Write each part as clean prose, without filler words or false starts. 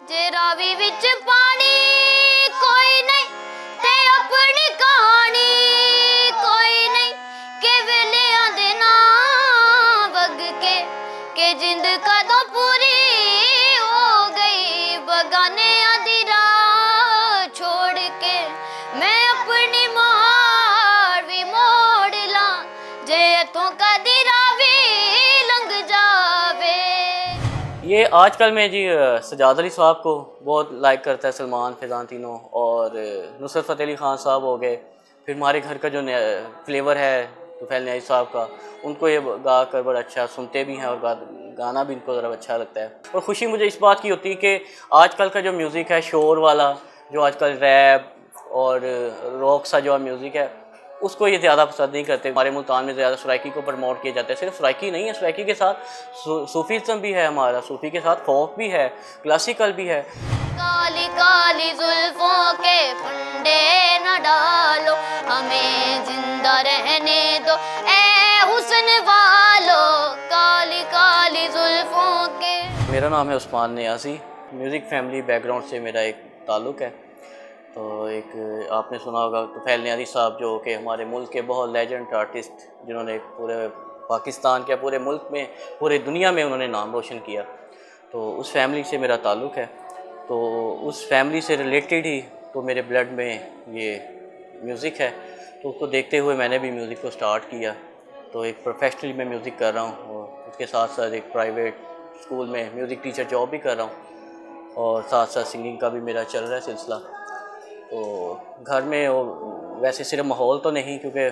जे रावी विच पानी कोई नहीं ते अपनी कहानी कोई नहीं के वेलियां दे ना वग के जिंद कदों पूरी हो गई बगाने दी राह छोड़ के मैं अपनी मार भी मोड़ ला जे तू कदी रावी लंघ जावे। ये आजकल में जी सजाद अली साहब को बहुत लाइक करता है सलमान, फैज़ान तीनों, और नुसरत फ़तेह अली ख़ान साहब हो गए। फिर हमारे घर का जो फ्लेवर है तुफ़ैल न्याज़ी साहब का, उनको ये गा कर बड़ा अच्छा सुनते भी हैं और गाना भी इनको ज़रा अच्छा लगता है। और ख़ुशी मुझे इस बात की होती है कि आजकल का जो म्यूज़िक है शोर वाला, जो आजकल रैप और रॉक सा जो म्यूज़िक है, उसको ये ज़्यादा पसंद नहीं करते। हमारे मुल्तान में ज़्यादा सराइकी को प्रमोट किया जाता है। सिर्फ सराइकी नहीं है, सराइकी के साथ सूफ़ीज़म भी है, हमारा सूफ़ी के साथ फोक भी है, क्लासिकल भी है। काली काली जुल्फों के फंडे न डालो हमें जिंदा रहने दो ए हुस्न वालो काली काली जुल्फों के। मेरा नाम है Usman Niazi. Music family background से मेरा एक ताल्लुक़ है। तो एक आपने सुना होगा तुफ़ैल न्याज़ी साहब, जो कि हमारे मुल्क के बहुत लेजेंड आर्टिस्ट, जिन्होंने पूरे पाकिस्तान के, पूरे मुल्क में, पूरे दुनिया में उन्होंने नाम रोशन किया। तो उस फैमिली से मेरा ताल्लुक़ है। तो उस फैमिली से रिलेटेड ही तो मेरे ब्लड में ये म्यूज़िक है। तो उसको देखते हुए मैंने भी म्यूज़िक को स्टार्ट किया। तो एक प्रोफेशनली मैं म्यूज़िक कर रहा हूँ और उसके साथ साथ एक प्राइवेट स्कूल में म्यूज़िक टीचर जॉब भी कर रहा हूँ और साथ साथ सिंगिंग का भी मेरा चल रहा है सिलसिला। तो घर में वो वैसे सिर्फ माहौल तो नहीं, क्योंकि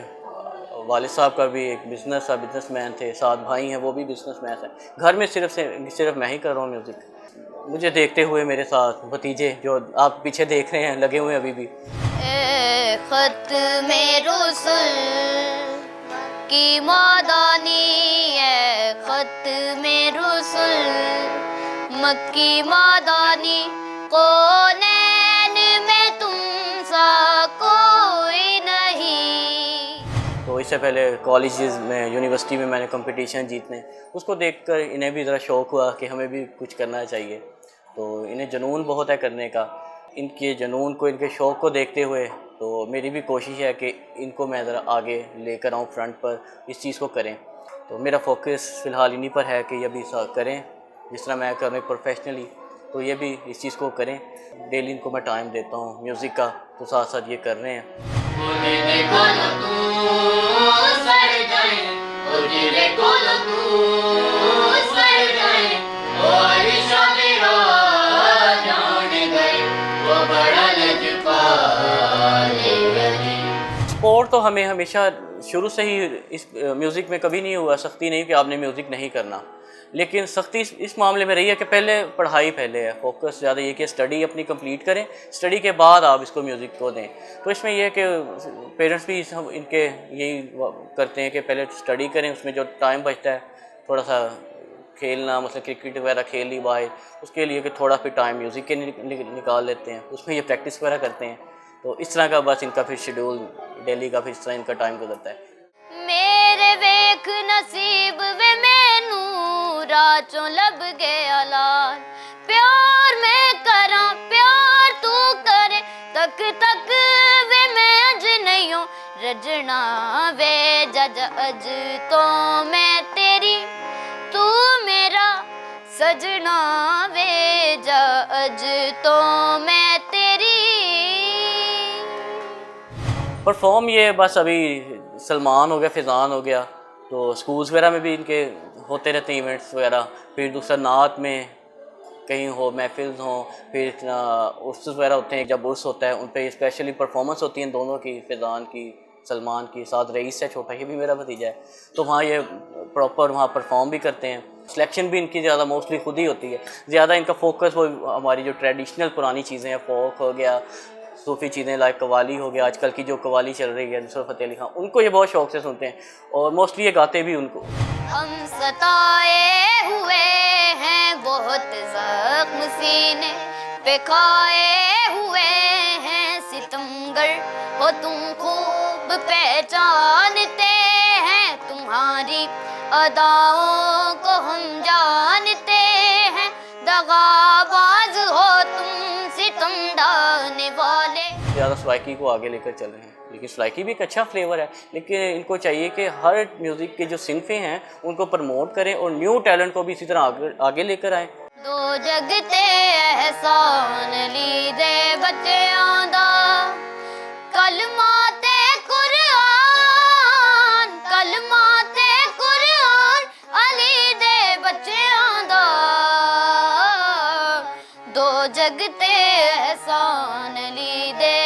वालिद साहब का भी एक बिज़नेसमैन थे, 7 भाई हैं वो भी बिज़नेसमैन हैं। घर में सिर्फ मैं ही कर रहा हूँ म्यूज़िक। मुझे देखते हुए मेरे साथ भतीजे जो आप पीछे देख रहे हैं लगे हुए हैं अभी भी। ए खत में रुसल की मादानी है खत में रुसल मक्की मादानी कोनैन में तुम सा कोई नहीं। तो इससे पहले कॉलेजेस में, यूनिवर्सिटी में मैंने कंपटीशन जीतने, उसको देखकर इन्हें भी ज़रा शौक़ हुआ कि हमें भी कुछ करना चाहिए। तो इन्हें जुनून बहुत है करने का। इनके जुनून को, इनके शौक़ को देखते हुए तो मेरी भी कोशिश है कि इनको मैं ज़रा आगे लेकर आऊँ, फ्रंट पर इस चीज़ को करें। तो मेरा फोकस फ़िलहाल इन्हीं पर है कि ये भी करें जिस तरह मैं कर रहा हूँ प्रोफेशनली, तो ये भी इस चीज़ को करें। डेली इनको मैं टाइम देता हूँ म्यूज़िक का, तो साथ साथ ये कर रहे हैं। सपोर्ट तो हमें हमेशा शुरू से ही इस म्यूज़िक में कभी नहीं हुआ, सख्ती नहीं कि आपने म्यूज़िक नहीं करना। लेकिन सख्ती इस मामले में रही है कि पहले पढ़ाई पहले है, फोकस ज़्यादा ये कि स्टडी अपनी कंप्लीट करें, स्टडी के बाद आप इसको म्यूज़िक को दें। तो इसमें यह है कि पेरेंट्स भी हम इनके यही करते हैं कि पहले स्टडी करें, उसमें जो टाइम बचता है थोड़ा सा खेलना, मतलब क्रिकेट वगैरह खेल ली बाहर, उसके लिए कि थोड़ा फिर टाइम म्यूज़िक के निकाल लेते हैं, उसमें ये प्रैक्टिस वगैरह करते हैं। तो इस तरह का बस इनका फिर शेड्यूल डेली का फिर इस तरह इनका टाइम गुजरता है। मेरे वेख नसीब वे मैनू राचों लब गया लाल प्यार मैं करा प्यार तू करे तक तक वे मैं अज नहीं हूँ रजना वे जज अज तो मैं तेरी तू मेरा सजना वे जज तो मैं तेरी। परफॉर्म ये बस अभी सलमान हो गया, फैज़ान हो गया, तो स्कूल्स वगैरह में भी इनके होते रहते हैं इवेंट्स वगैरह। फिर दूसरा नात में कहीं हो, महफिल्स हों, फिर उर्स वगैरह होते हैं, जब उर्स होता है उन पर स्पेशली परफॉर्मेंस होती है दोनों की, फैज़ान की, सलमान की, साथ रईस है छोटा, ये भी मेरा भतीजा है। तो वहाँ ये प्रॉपर वहाँ परफॉर्म भी करते हैं। सिलेक्शन भी इनकी ज़्यादा मोस्टली खुद ही होती है। ज़्यादा इनका फोकस वो हमारी जो ट्रेडिशनल पुरानी चीज़ें हैं, फोक हो गया, सूफ़ी चीज़ें लाइक कवाली हो गया, आजकल की जो कवाली चल रही है नुसरत फ़तेह अली ख़ान, उनको ये बहुत शौक़ से सुनते हैं और मोस्टली ये गाते भी उनको। हम सताए हुए हैं बहुत ज़ख्म सीने पे खाए हुए हैं सितमगर हो तुम खूब पहचानते हैं तुम्हारी अदाओं को हम जानते हैं दगाबाज हो सराइकी को आगे लेकर चल रहे हैं। लेकिन सराइकी भी एक अच्छा फ्लेवर है, लेकिन इनको चाहिए कि हर म्यूज़िक के जो सिनफे हैं उनको प्रमोट करें और न्यू टैलेंट को भी इसी तरह आगे लेकर आएँ। दो जगते एहसान लीदे बच्चों दा, कलमा ते कुरान, कलमा ते कुरान अली दे बच्चों दा। दो जगते एहसान लीदे